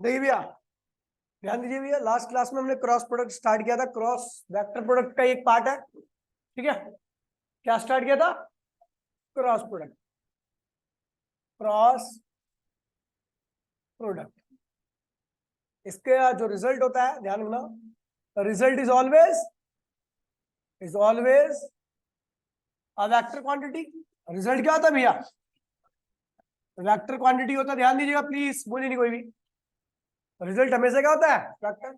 देखिए भैया, ध्यान दीजिए भैया, लास्ट क्लास में हमने क्रॉस प्रोडक्ट स्टार्ट किया था। क्रॉस वेक्टर प्रोडक्ट का एक पार्ट है, ठीक है। क्या स्टार्ट किया था? Cross product. क्रॉस प्रोडक्ट, इसके जो रिजल्ट होता है, ध्यान रखना, result is always a vector quantity. Result क्या होता है भैया? वेक्टर क्वांटिटी होता है। ध्यान दीजिएगा प्लीज, बोलिए नहीं कोई भी। रिजल्ट हमेशा क्या होता है? Vector.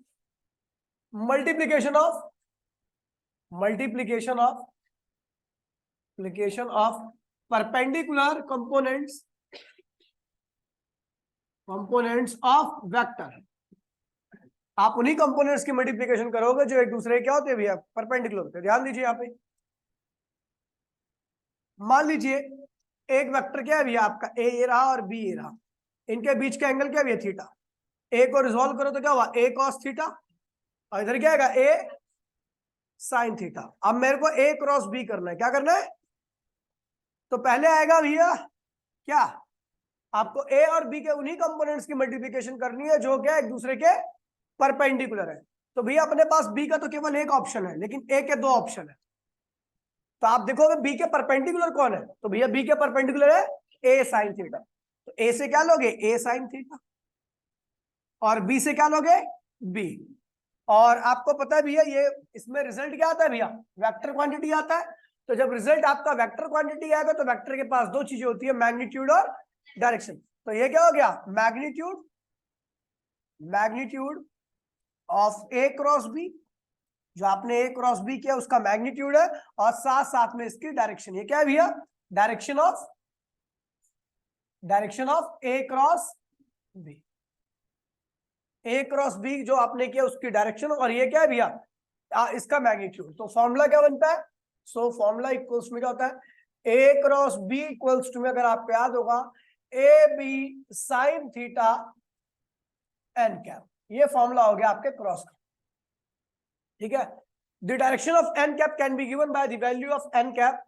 Multiplication of perpendicular components of vector. आप उन्हीं कंपोनेंट्स की मल्टीप्लिकेशन करोगे जो एक दूसरे के क्या होते हैं भैया? परपेंडिकुलर होते हैं। ध्यान दीजिए यहाँ पे, मान लीजिए एक वेक्टर क्या है भैया आपका, ए रहा और बी ए रहा। इनके बीच का एंगल क्या है भैया? थीटा। ए को रिजोल्व करो तो क्या हुआ? ए कॉस थीटा, और इधर क्या आएगा? ए साइन थीटा। अब मेरे को ए क्रॉस बी करना है। क्या करना है? तो पहले आएगा भैया क्या, आपको ए और बी के उन्हीं कंपोनेंट्स की मल्टीप्लिकेशन करनी है जो क्या एक दूसरे के परपेंडिकुलर है। तो भैया अपने पास बी का तो केवल एक ऑप्शन है, लेकिन ए के दो ऑप्शन है। तो आप देखोगे बी के परपेंडिकुलर कौन है, तो भैया बी के परपेंडिकुलर है ए साइन थीटा। तो ए से क्या लोगे? ए साइन थीटा। और बी से क्या लोगे? बी। और आपको पता है भैया ये इसमें रिजल्ट क्या आता है भैया? वेक्टर क्वांटिटी आता है। तो जब रिजल्ट आपका वेक्टर क्वांटिटी आएगा तो वेक्टर के पास दो चीजें होती है, मैग्नीट्यूड और डायरेक्शन। तो ये क्या हो गया? Magnitude of A cross B. जो आपने ए क्रॉस बी किया उसका मैग्नीट्यूड है, और साथ साथ में इसकी डायरेक्शन। ये क्या है भैया? Direction of A cross B. A cross B जो आपने किया उसकी डायरेक्शन, और ये क्या है भैया? इसका मैग्नीट्यूड। तो फॉर्मूला क्या बनता है? फॉर्मूला इक्वल्स में क्या होता है? A cross B equals to में, अगर आपको याद होगा, A B sine theta N cap. ये फॉर्मूला हो गया आपके क्रॉस का, ठीक है। The direction of N cap can be given by the value of N cap.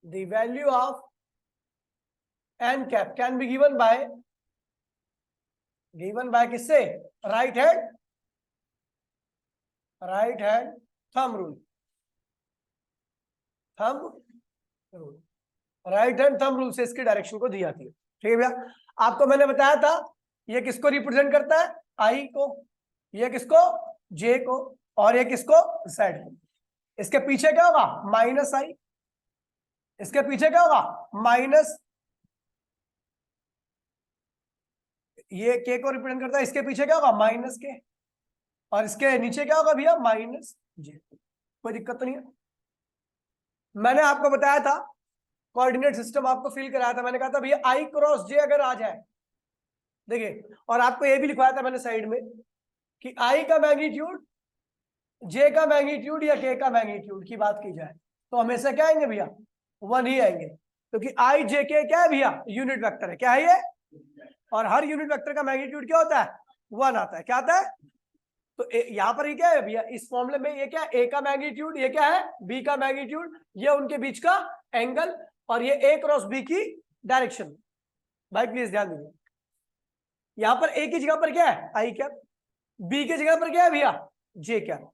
The value of N cap can be given by किससे? Right hand thumb rule. Right hand thumb rule से इसकी direction को दी जाती है, ठीक है भैया। आपको मैंने बताया था ये किसको रिप्रेजेंट करता है? आई को। ये किसको? जे को। और ये किसको? जेड को। इसके पीछे क्या होगा? माइनस आई। इसके पीछे क्या होगा? माइनस। ये के को रिप्रेजेंट करता है, इसके पीछे क्या होगा? माइनस के। और इसके नीचे क्या होगा भैया? माइनस जे। कोई दिक्कत तो नहीं है। मैंने आपको बताया था, कोऑर्डिनेट सिस्टम आपको फील कराया था। मैंने कहा था भैया आई क्रॉस जे अगर आ जाए, देखिए, और आपको ये भी लिखवाया था मैंने साइड में कि आई का मैग्नीट्यूड, जे का मैग्नीट्यूड या के का मैग्नीट्यूड की बात की जाए तो हमेशा क्या आएंगे भैया? वन ही आएंगे, क्योंकि आई जे के क्या है भैया? यूनिट वेक्टर है। क्या है ये? और हर यूनिट वेक्टर का मैग्नीट्यूड क्या होता है? वन आता है। क्या आता है? तो यहां पर ये क्या है भैया? इस फॉर्मूले में ये क्या है? ए का मैग्नीट्यूड, ये क्या है? बी का मैग्नीट्यूड, ये उनके बीच का एंगल, और ये ए क्रॉस बी की डायरेक्शन। भाई प्लीज ध्यान दीजिए, यहां पर ए की जगह पर क्या है? आई कैप। बी की जगह पर क्या है भैया? जे कैप।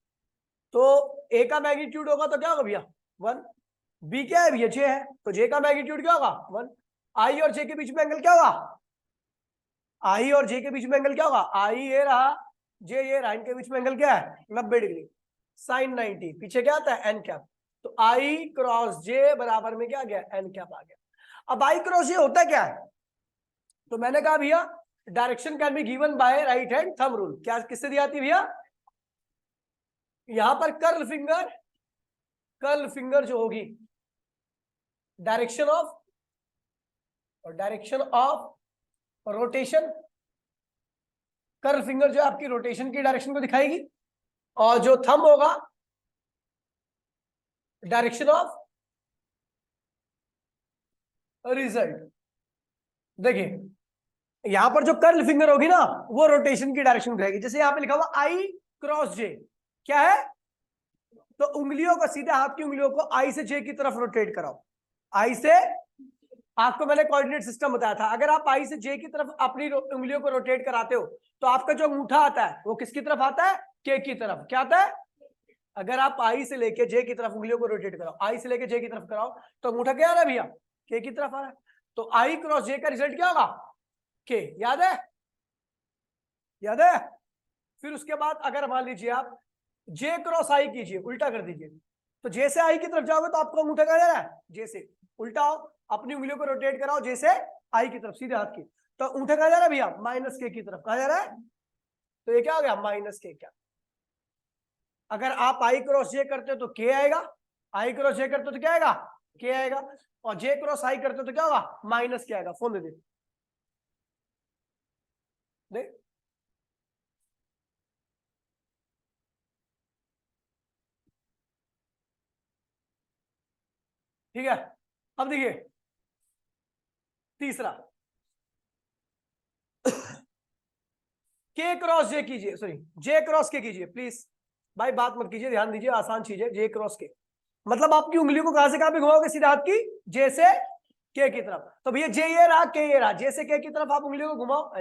तो ए का मैग्नीट्यूड होगा तो क्या होगा भैया? वन। बी क्या है भैया? जे है, तो जे का मैग्नीट्यूड क्या होगा? वन। आई और जे के बीच में एंगल क्या होगा? आई और जे के बीच में एंगल क्या होगा? आई ये रहा, जे ये रहा, इनके बीच में एंगल क्या है? 90 डिग्री, साइन 90। पीछे क्या आता है? N cap. तो आई क्रॉस जे बराबर में क्या आ गया? एन कैप आ गया। अब आई क्रॉस जे होता क्या है? तो मैंने कहा भैया direction can be given bye right hand thumb rule. क्या किससे दी जाती है भैया? यहां पर कर्ल फिंगर जो होगी, direction of rotation. Curl finger जो आपकी रोटेशन की डायरेक्शन को दिखाएगी, और जो थंब होगा डायरेक्शन ऑफ रिजल्ट। देखिए यहां पर जो कर्ल फिंगर होगी ना, वो रोटेशन की डायरेक्शन दिखाएगी। जैसे यहां पे लिखा हुआ आई क्रॉस जे, क्या है? तो उंगलियों को, सीधे हाथ की उंगलियों को आई से जे की तरफ रोटेट कराओ। आई से आपको मैंने कोऑर्डिनेट सिस्टम बताया था, अगर आप आई से जे की तरफ अपनी उंगलियों को रोटेट कराते हो तो आपका जो अंगूठा आता है वो किसकी तरफ आता है? के की तरफ। क्या आता है? अगर आप आई से लेके जे की तरफ उंगलियों को रोटेट कराओ, आई से लेके जे की तरफ कराओ, तो अंगूठा क्या आ रहा है भैया? के की तरफ आ रहा है। तो आई क्रॉस जे का रिजल्ट क्या होगा? के। याद है? याद है? फिर उसके बाद अगर मान लीजिए आप जे क्रॉस आई कीजिए, उल्टा कर दीजिए, तो जे से आई की तरफ जाओगे तो आपका अंगूठा कहाँ जा रहा है? जे से। उल्टा आओ, अपनी उंगलियों को रोटेट कराओ जे से आई की तरफ, सीधे हाथ की, तो अंगूठा कहाँ जा रहा है भैया? माइनस के की तरफ। कहाँ जा रहा है? तो ये क्या हो गया? माइनस के। क्या अगर आप आई क्रॉस जे करते हो तो के आएगा, आई क्रॉस जे करते हो तो क्या आएगा? के आएगा, और जे क्रॉस आई करते हो तो क्या होगा? माइनस के आएगा। फोन दे दे। ठीक है, अब देखिए तीसरा, के क्रॉस जे कीजिए, सॉरी जे क्रॉस के कीजिए प्लीज भाई, बात मत कीजिए, ध्यान दीजिए, आसान चीज है। जे क्रॉस के मतलब आपकी उंगलियों को कहां से कहां पे घुमाओगे? सीधे हाथ की जे से के की तरफ। तो भैया जे ये रहा, के ये रहा, जे से के की तरफ आप उंगलियों को घुमाओ,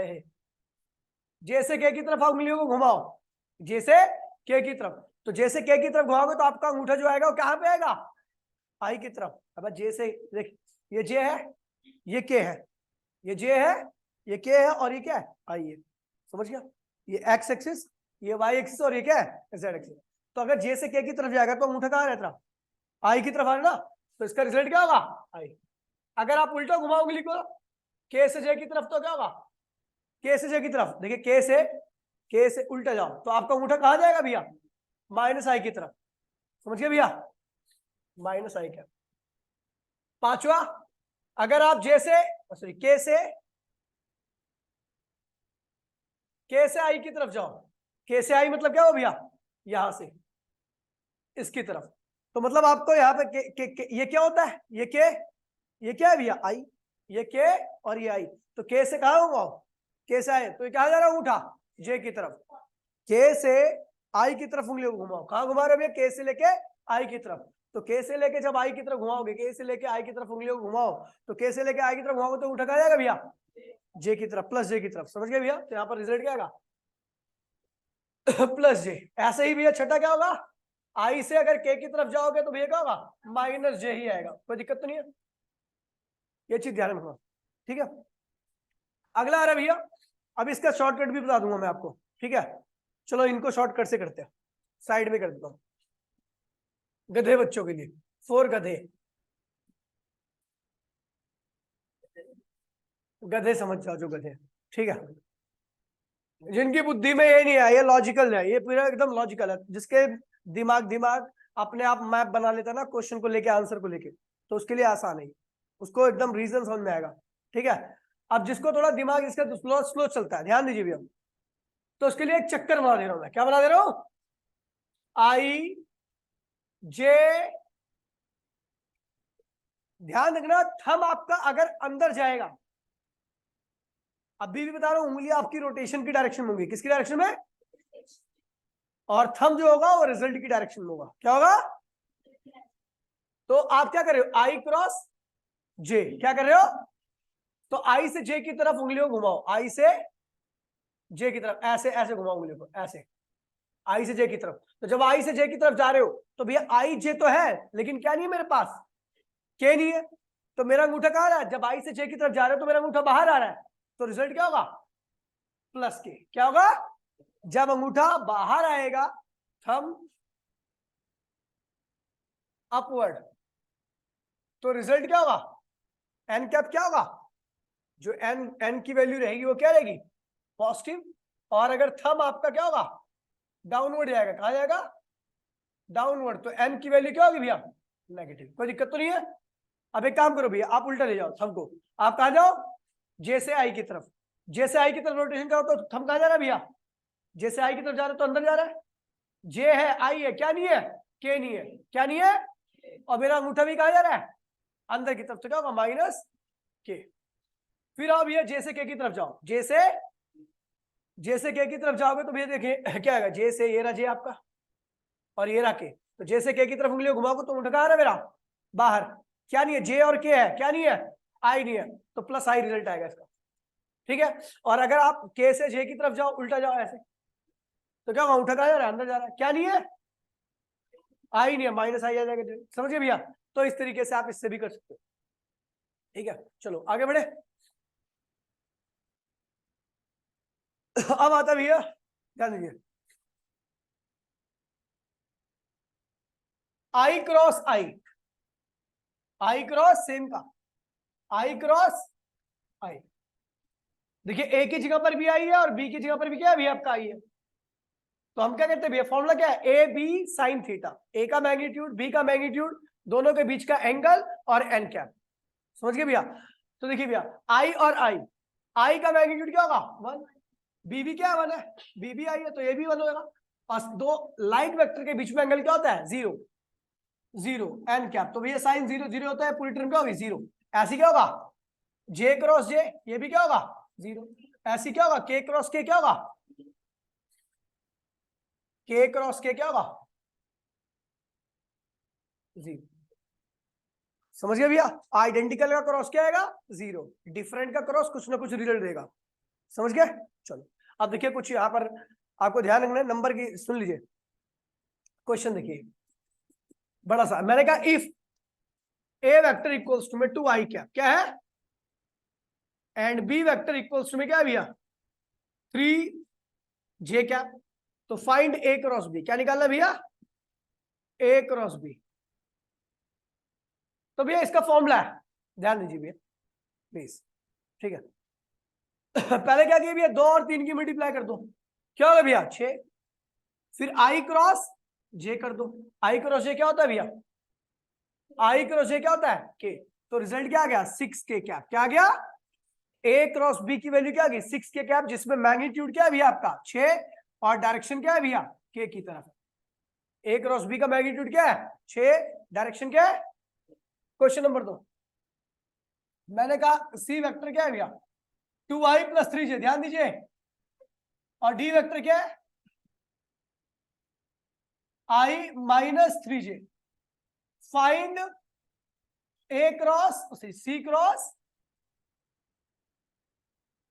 जे से के की तरफ आप उंगलियों को घुमाओ, जे से के की तरफ। तो जे से के की तरफ घुमाओगे तो आपका अंगूठा जो आएगा वो कहां पे आएगा? आई की तरफ। अब जे से देख, ये जे है, ये के है, ये जे है, ये के है, और ये क्या है? आई है। समझ गया? ये एक्स एक्सिस, ये वाई एक्सिस, और ये क्या है? Z axis. तो अगर जे से के की तरफ जाएगा तो अंगूठा कहां रहता? आई की तरफ आ रहा ना, तो इसका रिजल्ट क्या होगा? आई। अगर आप उल्टा घुमाओ उंगली को के से जे की तरफ तो क्या होगा? के से जे की तरफ। देखिए के से उल्टा जाओ तो आपका अंगूठा कहां जाएगा भैया? माइनस आई की तरफ। समझ गए भैया? माइनस आई क्या। पांचवा, अगर आप जे से सॉरी के से आई की तरफ जाओ, के से आई मतलब क्या हो भैया? यहां से इसकी तरफ। तो मतलब आपको यहाँ पे ये क्या होता है? ये क्या है भैया? आई। ये के और ये आई, तो के से कहा होगा? के से आए तो ये कहा जा रहा है? उठा जे की तरफ। के से आई की तरफ उंगली घुमाओ, कहां घुमा रहे हो भैया? के से लेके आई की तरफ। तो के से लेके जब आई की तरफ घुमाओगे, के से लेके आई की तरफ उंगलियों को घुमाओ, तो के से लेके आई की तरफ घुमाओगे तो उठा कहा जाएगा भैया? जे की तरफ, प्लस जे की तरफ। समझ गए भैया? तो यहाँ पर रिजल्ट क्या आएगा? प्लस जे। ऐसे ही भैया छठा क्या होगा? आई से अगर के की तरफ जाओगे तो भैया क्या होगा? माइनस जे ही आएगा। कोई दिक्कत तो नहीं है? ये चीज ध्यान रखना, ठीक है? अगला आ रहा है भैया, अब इसका शॉर्टकट भी बता दूंगा मैं आपको, ठीक है? चलो इनको शॉर्टकट से करते हैं, साइड में कर देता हूं गधे बच्चों के लिए। 4 गधे, गधे समझ जाओ जो गधे, ठीक है? जिनकी बुद्धि में ये नहीं है, ये लॉजिकल है, ये पूरा एकदम लॉजिकल है, जिसके दिमाग दिमाग अपने आप मैप बना लेता है ना क्वेश्चन को लेके, आंसर को लेके, तो उसके लिए आसान है, उसको एकदम रीजन समझ में आएगा, ठीक है? अब जिसको थोड़ा दिमाग इसका स्लो स्लो चलता है, ध्यान दीजिए भैया, तो उसके लिए एक चक्कर बना दे रहा हूं मैं। क्या बना दे रहा हूं? आई जे, ध्यान रखना थंब आपका अगर अंदर जाएगा, अभी भी बता रहा हूं, उंगली आपकी रोटेशन की डायरेक्शन में होगी। किसकी डायरेक्शन में? और थंब जो होगा वो रिजल्ट की डायरेक्शन में होगा। क्या होगा? तो आप क्या कर रहे हो? आई क्रॉस जे। क्या कर रहे हो? तो आई से जे की तरफ उंगलियों को घुमाओ, आई से जे की तरफ, ऐसे ऐसे घुमाओ उंगलियों को, ऐसे आई से जे की तरफ। तो जब आई से जे की तरफ जा रहे हो तो भैया आई जे तो है, लेकिन क्या नहीं है मेरे पास? के नहीं है। तो मेरा अंगूठा कहां आ रहा है? जब आई से जे की तरफ जा रहे हो तो मेरा अंगूठा बाहर आ रहा है, तो रिजल्ट क्या होगा? प्लस के। क्या होगा? जब अंगूठा बाहर आएगा, थंब अपवर्ड, तो रिजल्ट क्या होगा? एन कैप क्या होगा? जो एन एन की वैल्यू रहेगी वो क्या रहेगी? पॉजिटिव। और अगर थंब आपका क्या होगा? डाउनवर्ड जाएगा। कहा जाएगा? डाउनवर्ड। तो एन की वैल्यू क्या होगी भैया? नेगेटिव। कोई दिक्कत तो नहीं है? अब एक काम करो भैया, आप उल्टा ले जाओ थंब को, आप कहा जाओ? जे से आई की तरफ। जे से आई की तरफ रोटेशन करो तो थंब कहां जा रहा है भैया? जे से आई की तरफ जा रहा है तो अंदर जा रहा है। जे है, आई है, क्या नहीं है? के नहीं है। क्या नहीं है? और मेरा अंगूठा भी कहा जा रहा है? अंदर की तरफ। तो क्या होगा? माइनस के। फिर आप ये जे से के की तरफ जाओ, जे से के की तरफ जाओगे तो भैया देखिए क्या आएगा? जे से ये रहा जे आपका, और ये रहा के। तो जे से के की तरफ उंगलियों घुमाओगे तो अंगूठा कहां आ रहा है मेरा? बाहर। क्या नहीं है? जे और के है, क्या नहीं है? आई नहीं है तो प्लस आई रिजल्ट आएगा इसका, ठीक है। और अगर आप के से जे की तरफ जाओ, उल्टा जाओ ऐसे, तो क्या होगा, उठा जा रहा है, अंदर जा रहा है, क्या नहीं है, आई नहीं है, माइनस आई आ जाएगा, समझ गए भैया। तो इस तरीके से आप इससे भी कर सकते हो, ठीक है। चलो आगे बढ़े। अब आता भैया, ध्यान दीजिए, आई क्रॉस आई, आई क्रॉस सेम का, आई क्रॉस आई। देखिए ए की जगह पर भी आई है और बी की जगह पर भी क्या है, भी आपका आई है। तो हम क्या कहते हैं भैया, फॉर्मूला क्या है, ए बी साइन थीटा, ए का मैग्नीट्यूड बी का मैग्नीट्यूड, दोनों के बीच का एंगल और एन कैप, समझ गए भैया। तो देखिए भैया, आई और आई का मैग्नीट्यूड क्या होगा 1, बी भी क्या है 1 है, बी भी आई है तो ये भी 1 होगा। और दो लाइन वेक्टर के बीच में एंगल क्या होता है, 0 0 एन कैप। तो भैया साइन 0 0 होता है, पूरी टर्म क्या होगी 0। ऐसी क्या होगा, जे क्रॉस जे, ये भी क्या होगा 0। ऐसी क्या होगा, के क्रॉस के क्या होगा, के क्रॉस के क्या होगा 0। समझ गए भैया, आइडेंटिकल का क्रॉस क्या आएगा 0, डिफरेंट का क्रॉस कुछ ना कुछ रिजल्ट देगा, समझ गए। चलो अब देखिए कुछ यहां पर आपको ध्यान रखना है, नंबर की सुन लीजिए। क्वेश्चन देखिए बड़ा सा, मैंने कहा if A vector equals to में 2i क्या है, and B vector equals to में क्या है भैया 3j क्या, तो फाइंड ए क्रॉस बी, क्या निकालना भैया ए क्रॉस बी। तो भैया इसका फॉर्मूला है, ध्यान दीजिए भैया प्लीज, ठीक है। पहले क्या किया भैया, 2 और 3 की मल्टीप्लाई कर दो, क्या होगा भैया 6, फिर आई क्रॉस जे कर दो, आई क्रॉस जे क्या होता है भैया, आई क्रॉस जे क्या होता है के, तो रिजल्ट क्या आ गया 6k कैप, क्या आ गया ए क्रॉस बी की वैल्यू क्या आ गई 6k कैप, जिसमें मैग्नीट्यूड क्या है भैया आपका 6 और डायरेक्शन क्या है भैया के की तरफ। ए क्रॉस बी का मैग्नीट्यूड क्या है 6, डायरेक्शन क्या है। क्वेश्चन नंबर 2, मैंने कहा सी वेक्टर क्या है भैया 2i + 3j, ध्यान दीजिए, और डी वेक्टर क्या है i - 3j। Find A cross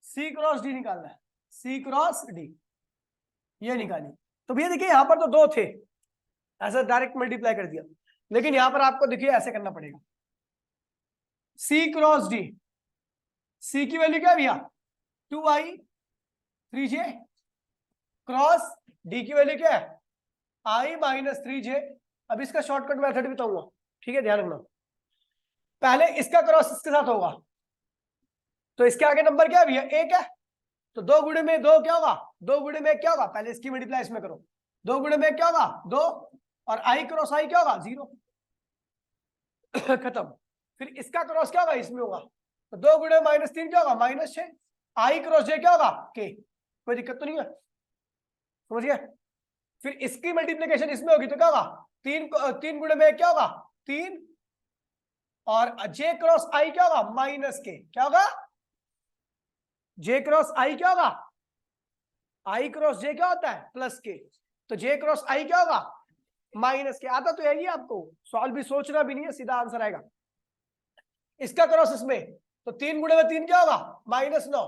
C cross D निकालना है, सी क्रॉस डी ये निकालिए। तो भैया देखिए यहां पर तो 2 थे, ऐसा डायरेक्ट मल्टीप्लाई कर दिया, लेकिन यहां पर आपको देखिए ऐसे करना पड़ेगा, सी क्रॉस डी, सी की वैल्यू क्या है भैया 2i 3j, क्रॉस डी की वैल्यू क्या है i - 3j। अब इसका शॉर्टकट मेथड बताऊंगा, ठीक है, ध्यान रखना। पहले इसका क्रॉस इसके साथ होगा, तो इसके आगे नंबर क्या है भैया 1 है, तो 2 गुणे में 2 क्या होगा, 2 गुणे में क्या होगा, पहले इसकी मल्टीप्लाई इसमें करो, 2 गुणे में क्या होगा 2, और आई क्रॉस आई क्या होगा 0। खत्म। फिर इसका क्रॉस क्या होगा इसमें होगा, तो 2 गुणे -3 क्या होगा -6, आई क्रॉस जे क्या होगा के, कोई दिक्कत तो नहीं है, समझ गए। फिर इसकी मल्टीप्लीकेशन इसमें होगी तो क्या होगा 3 गुणे में क्या होगा 3, और जे क्रॉस आई क्या होगा -k, क्या होगा जे क्रॉस आई क्या होगा, आई क्रॉस जे क्या होता है +k, तो जे क्रॉस आई क्या होगा -k। आता तो यही आपको, सॉल्व भी सोचना भी नहीं है, सीधा आंसर आएगा। इसका क्रॉस इसमें, तो 3 गुणे में 3 क्या होगा -9,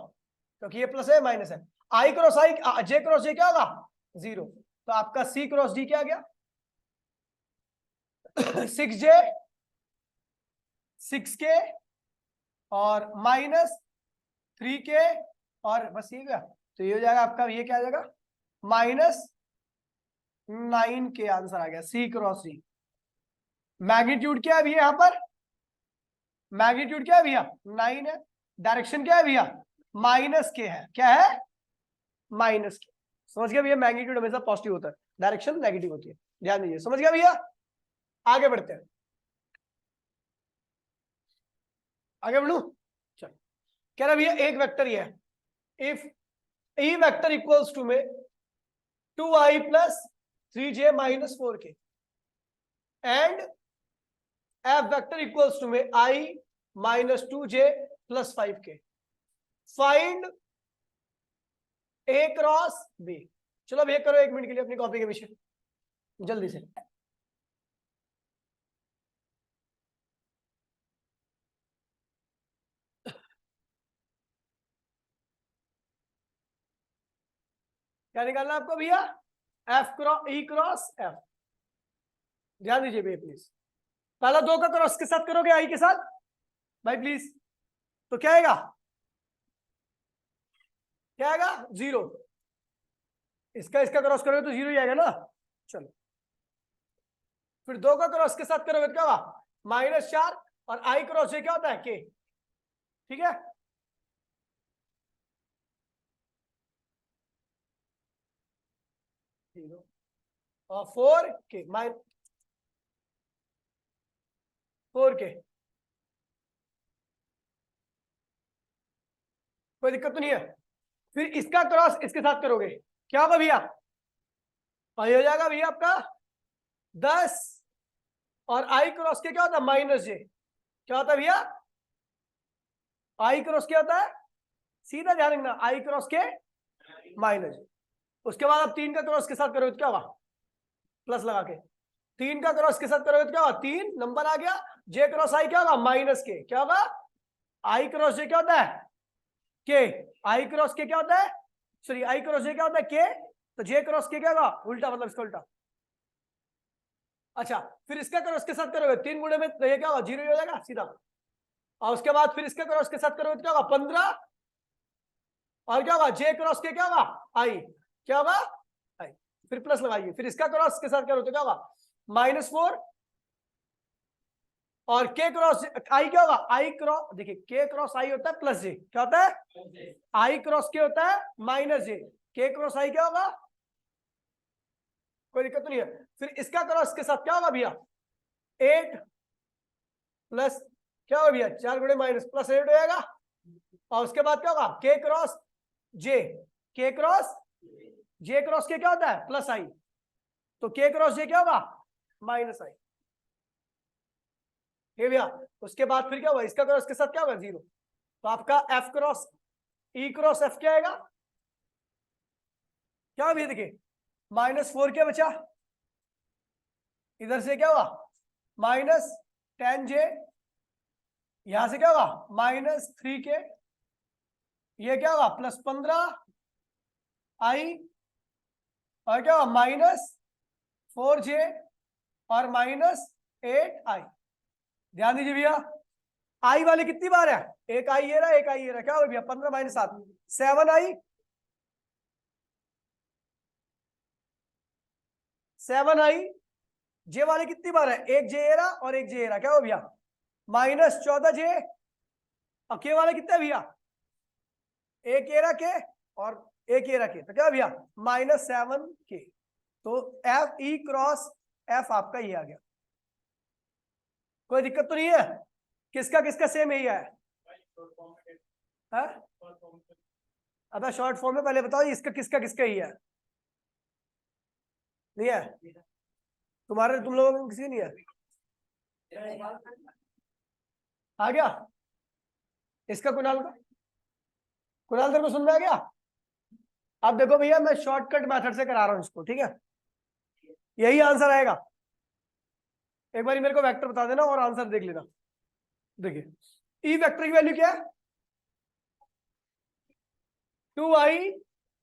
क्योंकि ये प्लस है माइनस है। आई क्रॉस आई जे क्रॉस जे क्या होगा 0, तो आपका सी क्रॉस डी क्या गया 6j 6k और -3k, और बस ये गया, तो ये हो जाएगा आपका, ये क्या आ जाएगा -9k आंसर आ गया सी क्रॉस डी। मैग्नीट्यूड क्या है भैया यहां पर, मैग्नीट्यूड क्या है भैया 9 है, डायरेक्शन क्या है भैया -k है, क्या है -k। समझ गया भैया, मैग्नीट्यूड हमेशा पॉजिटिव होता है, डायरेक्शन नेगेटिव होती है, ध्यान दीजिए, समझ गया भैया। आगे बढ़ते हैं, आगे बढ़ू, चलो। कह रहा भैया एक वेक्टर ये है, if E vector equals to में 2i + 3j - 4k and F vector equals to में i - 2j + 5k, find A cross B. चलो भैया करो 1 मिनट के लिए अपनी कॉपी के पीछे जल्दी से। क्या निकालना है आपको भैया? एफ क्रॉस ई क्रॉस एफ। ध्यान दीजिए भैया प्लीज, पहला 2 का क्रॉस के साथ करोगे आई के साथ भाई प्लीज, तो क्या आएगा? क्या आएगा? 0। इसका इसका क्रॉस करोगे तो 0 ही आएगा ना। चलो फिर 2 का क्रॉस के साथ करोगे तो क्या होगा? -4 और आई क्रॉस ये क्या होता है? के। ठीक है, और 4 के माइनस 4 के, कोई दिक्कत तो नहीं है। फिर इसका क्रॉस इसके साथ करोगे क्या होगा भैया? और ये हो जाएगा भैया आपका 10 और आई क्रॉस के क्या होता है? -j। क्या होता है भैया? आई क्रॉस क्या होता है? सीधा ध्यान रखना, आई क्रॉस के -j। उसके बाद आप 3 का क्रॉस के साथ करोगे तो क्या होगा? प्लस लगा के 3 का क्रॉस के साथ करोगे तो क्या होगा? 3 नंबर आ गया, जे क्रॉस आई क्या होगा? -k। क्या होगा? आई क्रॉस जे क्या होता है? के। आई क्रॉस के क्या होता है? सॉरी, आई क्रॉस जे क्या होता है? के। तो जे क्रॉस के क्या होगा? उल्टा, मतलब इसका उल्टा। अच्छा, फिर इसका क्रॉस के साथ करोगे 3 गुणे में तो ये क्या होगा? 0 हो जाएगा सीधा। और उसके बाद फिर इसका क्रॉस के साथ करोगे तो क्या होगा? 15 और क्या होगा? जे क्रॉस के क्या होगा? आई। क्या होगा? आई। फिर प्लस लगाइए, फिर इसका क्रॉस के साथ करोगे तो क्या होगा? -4 और के क्रॉस आई क्या होगा? आई क्रॉस, देखिए के क्रॉस आई होता है +j। क्या होता है? आई क्रॉस के होता है -j। के क्रॉस आई क्या होगा? कोई दिक्कत तो नहीं है। फिर इसका क्रॉस के साथ क्या होगा भैया? 8 प्लस क्या होगा भैया? 4 गुणे माइनस +8 हो जाएगा। और उसके बाद क्या होगा? के क्रॉस जे। के क्रॉस जे क्रॉस के क्या होता है? +i। तो के क्रॉस जे क्या होगा? -i। ये भैया, उसके बाद फिर क्या हुआ? इसका क्रॉस के साथ क्या होगा? 0। तो आपका एफ क्रॉस ई क्रॉस एफ क्या आएगा? क्या भैया देखिए, -4 क्या बचा? इधर से क्या हुआ? -10j। यहां से क्या होगा? -3k। ये क्या होगा? +15 आई और क्या होगा? -4j और -8i। ध्यान दीजिए भैया, आई वाले कितनी बार है? एक आई ये रहा, एक आई ये रहा। क्या हो भैया? 15 - 7 7i। 7i। जे वाले कितनी बार है? एक जे ये रहा और एक जे ये रहा। क्या हो भैया? -14j। और के वाले कितने भैया? एक ये रहा के और एक ये रहा के। तो क्या भैया? -7k। तो एफ ई क्रॉस एफ आपका ये आ गया। कोई दिक्कत तो नहीं है? किसका किसका सेम यही है? अब शॉर्ट फॉर्म में पहले बताओ इसका किसका किसका ही है? नहीं है तुम्हारे, तुम लोगों में किसी नहीं है? आ गया इसका? कुणाल का, कुणाल तेरे को सुन में आ गया? अब देखो भैया, मैं शॉर्टकट मेथड से करा रहा हूं इसको, ठीक है? यही आंसर आएगा। एक बार मेरे को वेक्टर बता देना और आंसर देख लेना। देखिए ई वेक्टर की वैल्यू क्या है? 2i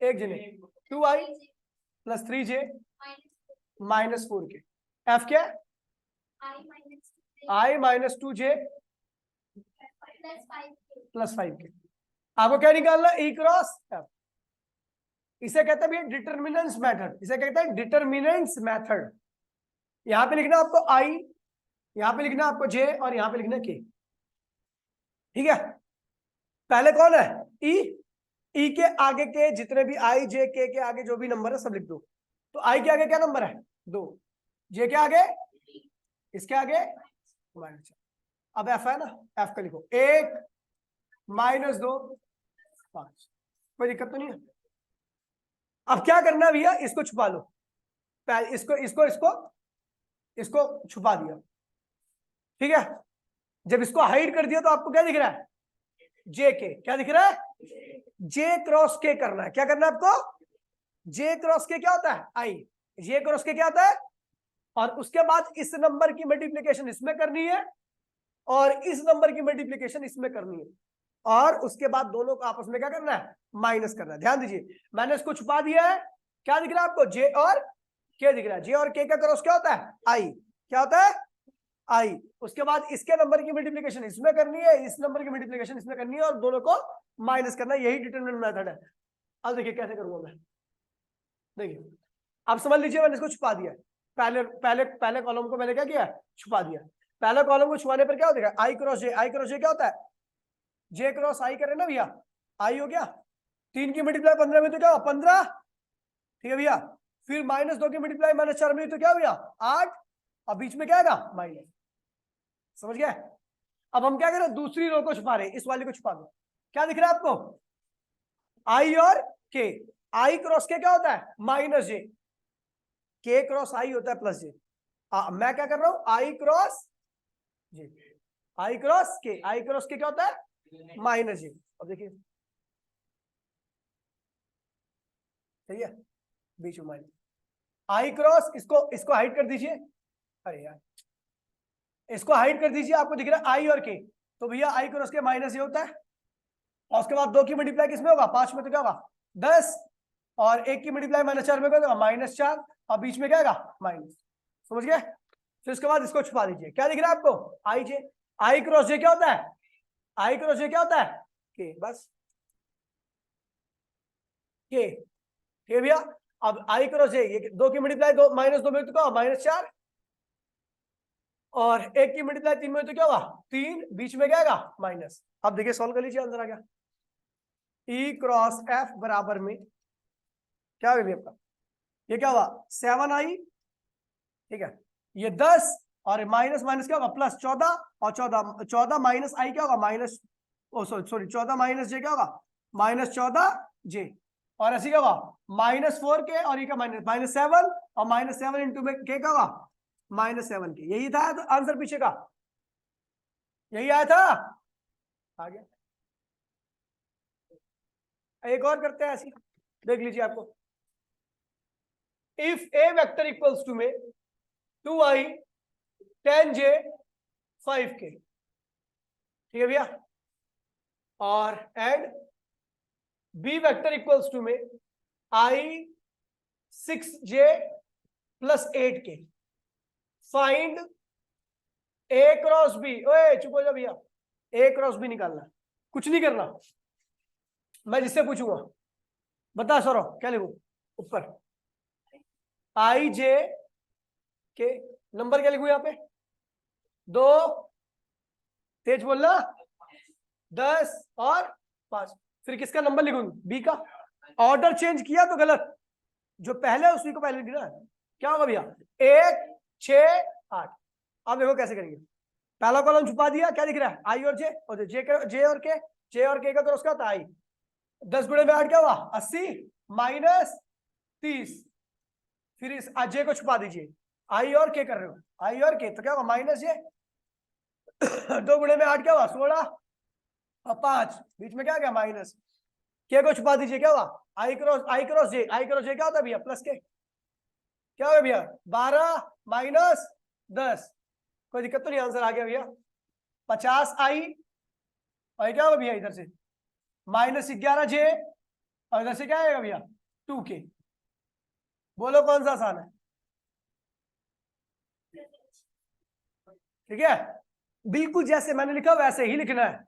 एक जने 2i + 3j -4k। एफ क्या है? i - 2j + 5k। आपको क्या निकालना? ई क्रॉस एफ। इसे कहते हैं डिटर्मिनेंट्स मेथड। इसे कहते हैं डिटर्मिनेंट्स मेथड। यहां पे लिखना आपको आई, यहां पे लिखना आपको जे और यहां पे लिखना के। ठीक है, पहले कौन है? ई। ई के आगे के जितने भी आई जे के आगे जो भी नंबर है सब लिख दो। तो आई के आगे क्या नंबर है? 2। जे के आगे, इसके आगे -4। अब एफ है ना, एफ का लिखो 1 -2 5। कोई दिक्कत तो नहीं है? अब क्या करना है भैया? इसको छुपा लो। पहले इसको इसको इसको इसको छुपा दिया, ठीक है? जब इसको हाइड कर दिया तो आपको क्या दिख रहा है? जे के। क्या दिख रहा है? जे क्रॉस के करना है। क्या करना है आपको? जे क्रॉस के क्या होता है? आई। जे क्रॉस के क्या होता है? और उसके बाद इस नंबर की मल्टीप्लिकेशन इसमें करनी है और इस नंबर की मल्टीप्लिकेशन इसमें करनी है, और उसके बाद दोनों को आपस में क्या करना है? माइनस करना है। ध्यान दीजिए, मैंने इसको छुपा दिया है क्या दिख रहा है आपको? जे और के दिख रहा है। जे और के का क्रॉस क्या होता है? आई। क्या होता है? आई। उसके बाद इसके नंबर की मल्टीप्लिकेशन इसमें करनी है, इस नंबर की मल्टीप्लिकेशन इसमें करनी है और दोनों को माइनस करना है। यही डिटरमिनेंट मेथड है। अब देखिए कैसे करूंगा मैं। देखिए अब समझ लीजिए मैंने इसको छुपा दिया। पहले पहले पहले कॉलम को मैंने क्या किया? छुपा दिया। पहले कॉलम को छुपाने पर क्या होता है? आई क्रॉस जे। आई क्रॉस जे क्या होता है? जे क्रॉस आई करें ना भैया, आई हो गया। 3 की मल्टीप्लाई 15 में तो क्या हुआ? 15। ठीक है भैया। फिर -2 की मल्टीप्लाई -4 में तो क्या भैया? 8। और बीच में क्या आएगा? माइनस। समझ गया? अब हम क्या करें? दूसरी रो को छुपा रहे, इस वाले को छुपा दो। क्या दिख रहा है आपको? आई और के। आई क्रॉस के क्या होता है? -j। के क्रॉस आई होता है +j। मैं क्या कर रहा हूं? आई क्रॉस जे। आई क्रॉस के। आई क्रॉस के क्या होता है? -j। अब देखिए सही है, बीच में माइनस। आई क्रॉस, इसको हाइड कर दीजिए। अरे यार, इसको हाइड कर दीजिए। आपको दिख रहा है आई और के, तो भैया आई क्रॉस के माइनस ये होता है। और उसके बाद 2 की मल्टीप्लाई किसमें होगा? 5 में तो क्या होगा? 10। और 1 की मल्टीप्लाई -4 में क्या होगा? -4। और बीच में क्या आएगा? माइनस। समझ गए? फिर उसके बाद इसको छुपा दीजिए। क्या दिख रहा है आपको? आई जे। आई क्रॉस जे क्या होता है? आई क्रॉस जे क्या होता है? के। बस के। ठीक है भैया। अब आई क्रॉस जे, ये 2 की मल्टीप्लाई -2 में तो क्या होगा? -4। और 1 की मल्टीप्लाई 3 में तो क्या होगा? 3। बीच में क्या आएगा? माइनस। अब देखिए सॉल्व कर लीजिए, अंदर आ गया। ई क्रॉस एफ बराबर में क्या होगा आपका? ये क्या हुआ? 7i। ठीक है, ये 10 और माइनस माइनस क्या होगा? +14। और 14 माइनस आई क्या होगा? माइनस, ओ सॉरी 14 माइनस जे क्या होगा? -14 जे। और ऐसे क्या होगा? -4 के। और ये क्या? -7। और -7 इंटू में के क्या होगा? -7 के। यही था तो आंसर पीछे का, यही आया था। आ गया। एक और करते हैं ऐसी, देख लीजिए आपको। If A vector equals to में 2i 10j 5k। ठीक है भैया। और and B vector equals to में i 6j + 8k। Find A cross B. ओए चुप हो जा भैया, ए क्रॉस बी निकालना, कुछ नहीं करना। मैं जिससे पूछूंगा बता सौरभ क्या लिखूं ऊपर? आई जे के। नंबर क्या लिखूं यहाँ पे? 2, तेज बोलना, 10 और 5। फिर किसका नंबर लिखूं? बी का। ऑर्डर चेंज किया तो गलत, जो पहले है उसी को पहले लिखना है। क्या होगा भैया? 1 6 8। अब देखो कैसे करेंगे। पहला कॉलम छुपा दिया, क्या दिख रहा है? आई और जे। और जे और के। जे और के का क्रॉस क्या होता है? आई। 10 गुणे में 8 क्या हुआ? 80 -30। फिर इस जे को छुपा दीजिए। आई और के कर रहे हो, आई और के तो क्या होगा? -जे। 2 गुणे में 8 क्या हुआ? 16। और 5 बीच में क्या आ गया? माइनस। के को छुपा दीजिए, क्या हुआ? आई क्रॉस जे। आई क्रॉस जे क्या होता है भैया? प्लस के। क्या हो गया भैया? 12 -10। कोई दिक्कत तो नहीं, आंसर आ गया भैया। 50i। और क्या होगा भैया इधर से? -11j। और इधर से क्या आएगा भैया? 2k। बोलो कौन सा आसान है? ठीक है, बिल्कुल जैसे मैंने लिखा वैसे ही लिखना है।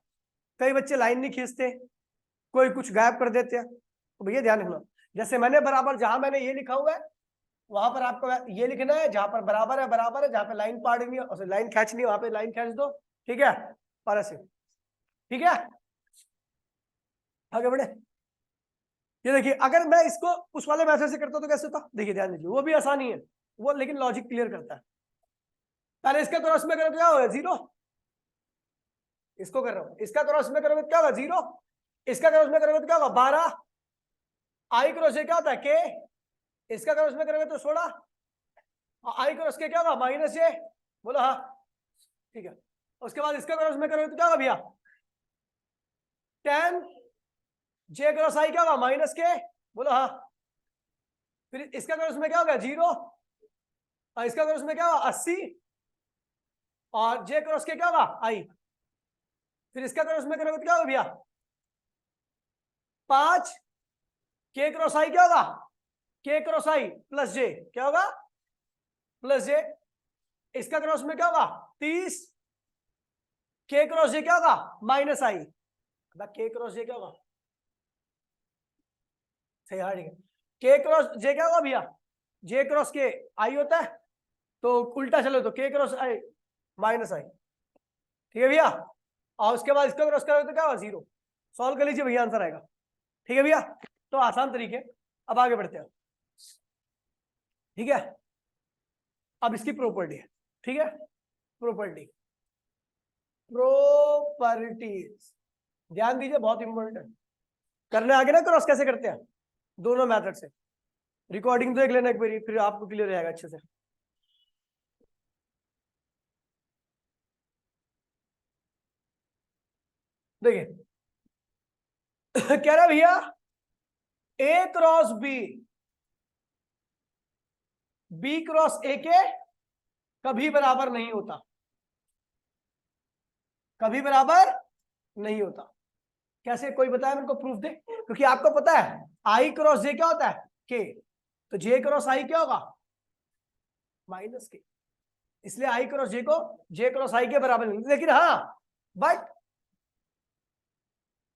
कई बच्चे लाइन नहीं खींचते, कोई कुछ गायब कर देते हैं, तो भैया ध्यान रखना। जैसे मैंने बराबर, जहां मैंने ये लिखा हुआ है वहां पर आपको ये लिखना है। जहां पर बराबर है बराबर है, जहां पर लाइन पाड़नी है और लाइन खींचनी है वहां पे लाइन खींच दो। ठीक है, और ऐसे। ठीक है, आगे बढ़े। ये देखिए, अगर मैं इसको उस वाले मैथड से करता तो कैसे होता? देखिए ध्यान दीजिए, वो भी आसानी है वो, लेकिन लॉजिक क्लियर करता है। पहले इसका क्रॉस में करोगे तो क्या होगा? 0। इसको कर रहा हूं, इसका क्रॉस में करोगे तो क्या होगा? 0। इसका क्रॉस में करोगे तो क्या होगा? 12। आई क्रॉस क्या होता है? के। इसका क्रॉस में करोगे तो 16। और आई क्रॉस के क्या होगा? -j। बोलो हाँ। ठीक है, उसके बाद इसका क्रॉस में करोगे तो क्या होगा भैया? 10 जे क्रॉस आई क्या होगा? -k। बोलो हाँ। फिर इसका क्रॉस में क्या होगा? 0। और इसका क्रॉस में क्या होगा? 80। और जे क्रॉस के क्या होगा? आई। फिर इसका क्रॉस में करोगे तो क्या होगा भैया? 5 के क्रॉस आई क्या होगा? के क्रॉस आई प्लस जे क्या होगा, प्लस जे। इसका क्रॉस में क्या होगा 30, के क्रॉस जे क्या होगा माइनस आई, के क्रॉस जे क्या होगा, सही हाँ ठीक है, के क्रॉस जे क्या होगा भैया, जे क्रॉस के आई होता है, तो उल्टा चलो तो के क्रॉस आई माइनस आई, ठीक है भैया। और उसके बाद इसका क्रॉस करोगे तो क्या होगा 0। सॉल्व कर लीजिए भैया, आंसर आएगा, ठीक है भैया। तो आसान तरीके। अब आगे बढ़ते हैं, ठीक है। अब इसकी प्रॉपर्टी है, ठीक है, प्रॉपर्टी, प्रॉपर्टीज ध्यान दीजिए, बहुत इंपॉर्टेंट है। करने आगे ना क्रॉस कैसे करते हैं, दोनों मेथड से। रिकॉर्डिंग देख लेना एक बार, फिर आपको क्लियर रहेगा अच्छे से। देखिए कह रहा भैया A cross B, B cross A के कभी बराबर नहीं होता, कभी बराबर नहीं होता। कैसे, कोई बताया मेरे को, प्रूफ दे। क्योंकि आपको पता है आई क्रॉस जे क्या होता है के, तो जे क्रॉस आई क्या होगा माइनस के, इसलिए आई क्रॉस जे को जे क्रॉस आई के बराबर नहीं। लेकिन हाँ, but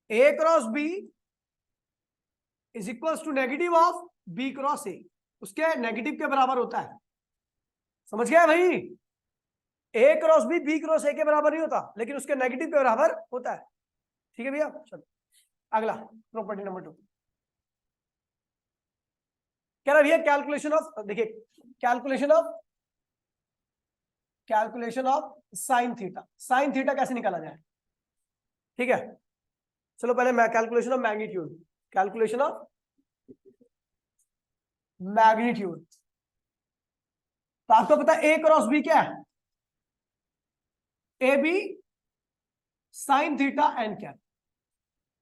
A cross B is equals to negative of B cross A, उसके नेगेटिव के बराबर होता है। समझ गया भाई, A cross B cross A के बराबर नहीं होता, लेकिन उसके नेगेटिव के बराबर होता है, ठीक है भैया। चलो अगला प्रॉपर्टी नंबर 2 कह रहा भैया कैलकुलेशन ऑफ, देखिए calculation of sine theta, sine theta कैसे निकाला जाए, ठीक है। चलो पहले मैं calculation of magnitude, calculation of magnitude. तो आपको पता है ए क्रॉस बी क्या है, A B sine theta N cap.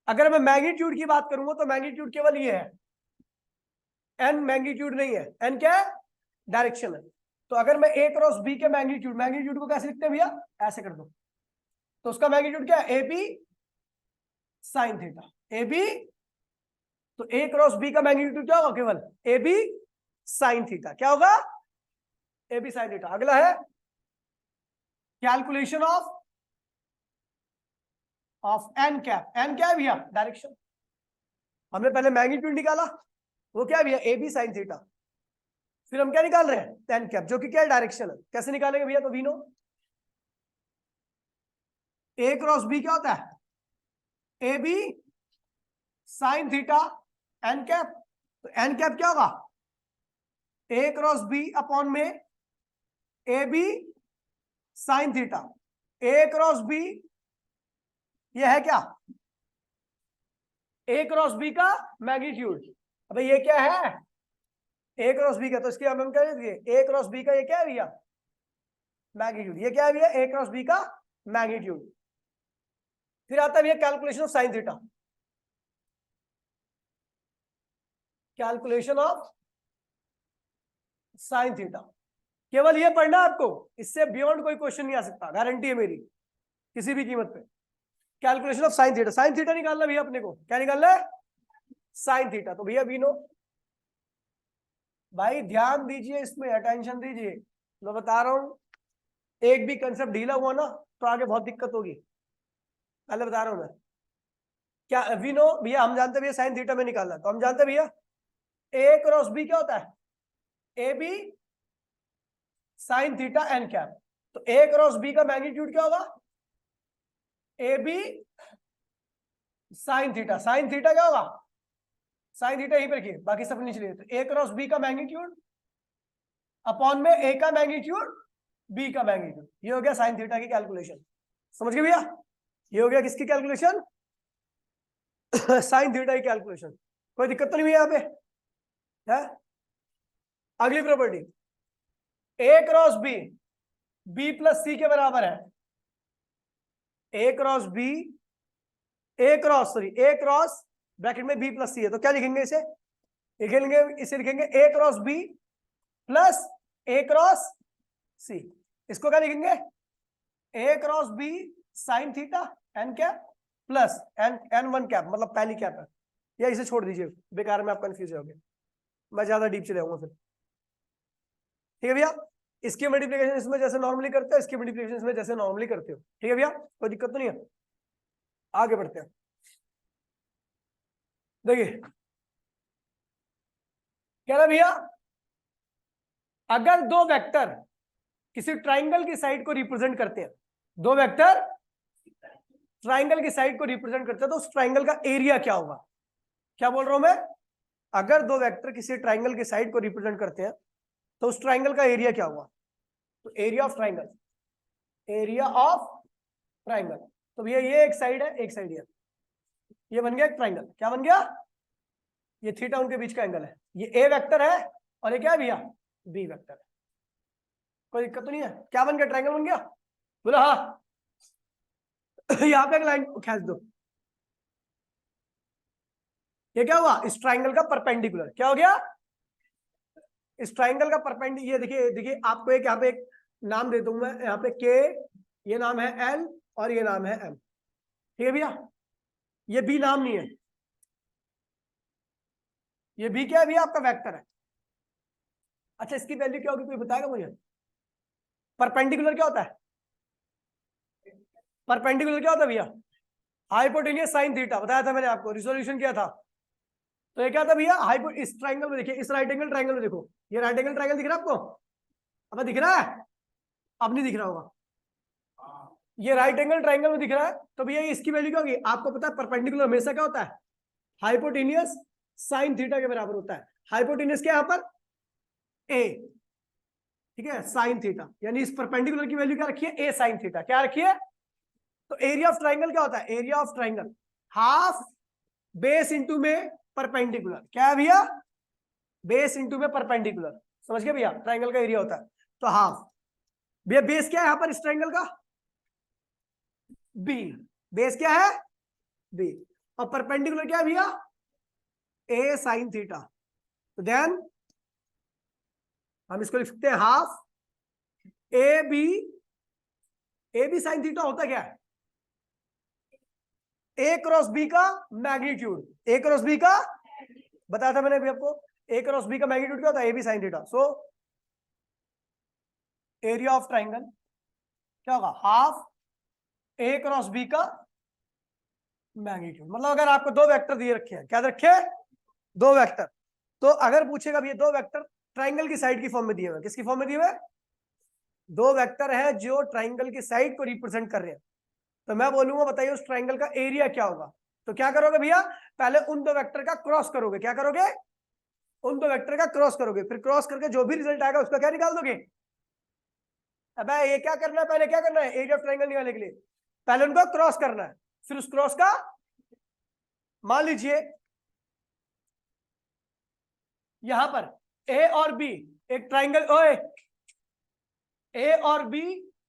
अगर मैं मैग्नीट्यूड की बात करूंगा तो मैग्नीट्यूड केवल ये है, एन मैग्नीट्यूड नहीं है, एन क्या है डायरेक्शन है। तो अगर मैं ए क्रॉस बी के मैग्नीट्यूड, मैग्नीट्यूड को कैसे लिखते हैं भैया, ऐसे कर दो, तो उसका मैग्नीट्यूड क्या है A B sine theta, A B, तो ए क्रॉस बी का मैग्नीट्यूड क्या होगा केवल ए बी साइन थीटा, क्या होगा ए बी साइन थीटा। अगला है calculation of N cap, n क्या है भैया डायरेक्शन। हमने पहले मैग्नीट्यूड निकाला, वो क्या है भैया ए बी साइन थीटा, फिर हम क्या निकाल रहे हैं एन कैप, जो कि क्या है डायरेक्शन है। कैसे निकालेंगे भैया, तो we know A cross B क्या होता है A B sine theta N cap, तो एन कैप क्या होगा ए क्रॉस बी अपॉन में A B sine theta, A cross B ये है क्या ए क्रॉस बी का मैग्नीट्यूड। अब ये क्या है ए क्रॉस बी का, तो इसके हम क्या लिखिए ए क्रॉस बी का ये क्या है भैया मैग्नीट्यूड, ये क्या है भैया ए क्रॉस बी का मैग्नीट्यूड। फिर आता है भैया calculation of sine theta, calculation of sine theta. केवल ये पढ़ना आपको, इससे बियॉन्ड कोई क्वेश्चन नहीं आ सकता, गारंटी है मेरी किसी भी कीमत पे। Calculation of sine theta, sine theta निकालना भैया अपने को, क्या निकालना है साइन थीटा। तो भैया वी नो, भाई ध्यान दीजिए इसमें, अटेंशन दीजिए, मैं बता रहा हूं, एक भी कंसेप्ट ढीला हुआ ना तो आगे बहुत दिक्कत होगी, पहले बता रहा हूं मैं। क्या वी नो भैया, हम जानते भैया साइन थीटा में निकालना, तो हम जानते भैया ए क्रॉस बी क्या होता है A B sine theta N cap, तो ए क्रॉस बी का मैग्नीट्यूड क्या होगा A B sine theta, sine theta क्या होगा साइन थीटा यहीं पर रखिए, बाकी सब नीचे लिए। तो ए क्रॉस बी का मैग्नीट्यूड अपॉन में ए का मैग्नीट्यूड बी का मैग्नीट्यूड, ये हो गया साइन थीटा की कैलकुलेशन। समझ गए भैया, ये हो गया किसकी कैलकुलेशन साइन थीटा की कैलकुलेशन। कोई दिक्कत तो नहीं हुई यहाँ पे है। अगली property A cross B, B plus C के बराबर है, A cross B, A cross bracket में बी प्लस सी है, तो क्या लिखेंगे इसे, लिखेंगे A cross B plus A cross C. इसको क्या लिखेंगे A cross B sine theta N cap plus N one cap, मतलब पहली कैप है, या इसे छोड़ दीजिए बेकार में आप कंफ्यूज हो गए, मैं ज्यादा डीप चले जाऊंगा फिर। ठीक है भैया, इसकी मल्टीप्लिकेशन इसमें जैसे नॉर्मली करते हो, इसकी मल्टीप्लिकेशन इसमें जैसे नॉर्मली करते हो। ठीक है भैया, कोई दिक्कत तो नहीं है। आगे बढ़ते हैं। देखिए कह रहा भैया, अगर दो वेक्टर किसी ट्राइंगल की साइड को रिप्रेजेंट करते हैं, दो वेक्टर ट्राइंगल की साइड को रिप्रेजेंट करते हैं, तो उस ट्राइंगल का एरिया क्या होगा? क्या बोल रहा हूं मैं? अगर दो वेक्टर किसी ट्राइंगल की साइड को रिप्रेजेंट करते हैं तो उस ट्राइंगल का एरिया क्या होगा? तो area of triangle, area of triangle. तो भैया ये एक साइड है, एक साइड ये बन गया एक ट्राइंगल। क्या बन गया? ये थीटा उनके बीच का एंगल है। ये ए वेक्टर है और ये क्या है भैया? बी वेक्टर है। कोई दिक्कत तो नहीं है? क्या बन गया? ट्राइंगल बन गया। बोला हाँ। यहां पे एक लाइन खींच दो। ये क्या हुआ? इस ट्राइंगल का परपेंडिकुलर क्या हो गया? इस ट्राइंगल का परपेंडिकुलर। ये देखिए देखिए, आपको एक यहाँ पे एक नाम दे दूंगा मैं, यहाँ पे के, ये नाम है एल और ये नाम है एम। ठीक है भैया, ये बी नाम नहीं है, ये बी क्या है भैया? आपका वेक्टर है। अच्छा, इसकी वैल्यू क्या होगी? कोई बताएगा मुझे? परपेंडिकुलर क्या होता है? परपेंडिकुलर क्या होता है भैया? हाइपोटेनियस साइन थीटा, बताया था मैंने आपको, रिजोल्यूशन किया था। तो ये क्या था भैया? हाइपो, इस ट्राइंगल में देखिए, इस राइट एंगल ट्राइंगल में देखो, ये राइट एंगल ट्राइंगल दिख रहा है आपको? अब दिख रहा है? अब नहीं दिख रहा होगा। ये राइट एंगल ट्राइंगल में दिख रहा है, तो भैया इसकी वैल्यू क्या होगी? आपको पता है परपेंडिकुलर हमेशा क्या होता है? हाइपोटेनियस साइन थीटा के बराबर होता है। हाइपोटेनियस क्या? यहाँ पर ए, ठीक है, साइन थीटा, यानी इस परपेंडिकुलर की वैल्यू क्या रखी है? ए साइन थीटा। क्या रखी है? तो एरिया ऑफ ट्राइंगल क्या होता है? Area of triangle half base into में परपेंडिकुलर। क्या है भैया? बेस इंटू में परपेंडिकुलर। समझ गए भैया? ट्राइंगल का एरिया होता है तो हाफ। भैया बेस क्या है यहाँ पर इस ट्राइंगल का? बी। बेस क्या है? बी। और परपेंडिकुलर क्या है भैया? A sine theta. तो देन हम इसको लिख सकते हैं half A B sine theta होता क्या है? ए क्रॉस बी का मैग्नीट्यूड। ए क्रॉस बी का बताया था मैंने अभी आपको, ए क्रॉस बी का मैग्नीट्यूड क्या होता है? A B sine theta. So area of triangle क्या होगा? हाफ ए क्रॉस बी का मैग्नीट्यूड। मतलब अगर आपको दो वेक्टर दिए रखे हैं, क्या रखे? दो वेक्टर। तो अगर पूछेगा भी ये दो वेक्टर ट्राइंगल की साइड की फॉर्म में दिए हुए, किसकी फॉर्म में दिए हुए? दो वेक्टर है जो ट्राइंगल की साइड को रिप्रेजेंट कर रहे हैं, तो मैं बोलूंगा बताइए उस ट्राइंगल का एरिया क्या होगा? तो क्या करोगे भैया? पहले उन दो वेक्टर का क्रॉस करोगे। क्या करोगे? उन दो वेक्टर का क्रॉस करोगे, फिर क्रॉस करके जो भी रिजल्ट आएगा उसका क्या निकाल दोगे? अब ये क्या करना है? पहले क्या करना है एरिया ऑफ ट्राइंगल निकालने के लिए? पहले उनको क्रॉस करना है, फिर उस क्रॉस का, मान लीजिए यहां पर ए और बी एक ट्राइंगल, ओए ए और बी,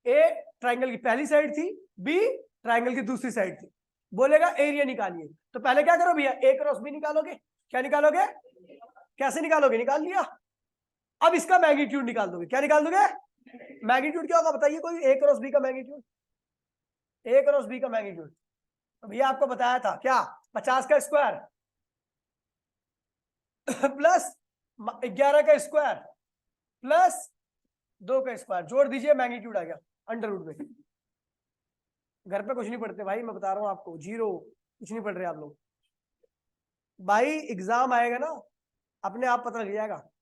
ए ट्राइंगल की पहली साइड थी, बी ट्राइंगल की दूसरी साइड थी। बोलेगा एरिया निकालिए, तो पहले क्या करो भैया? ए क्रॉस बी निकालोगे। क्या निकालोगे? कैसे निकालोगे? निकाल लिया। अब इसका मैग्नीट्यूड निकाल दोगे। क्या निकाल दोगे? मैग्नीट्यूड क्या होगा बताइए कोई? ए क्रॉस बी का मैग्नीट्यूड, ए क्रॉस बी का मैग्नीट्यूड। तो भैया आपको बताया था क्या? 50 का स्क्वायर प्लस 11 का स्क्वायर प्लस 2 का स्क्वायर, जोड़ दीजिए, मैग्नीट्यूड आ गया अंडर रूट में। घर पे कुछ नहीं पढ़ते भाई, मैं बता रहा हूं आपको, जीरो, कुछ नहीं पढ़ रहे आप लोग भाई। एग्जाम आएगा ना, अपने आप पता लग जाएगा।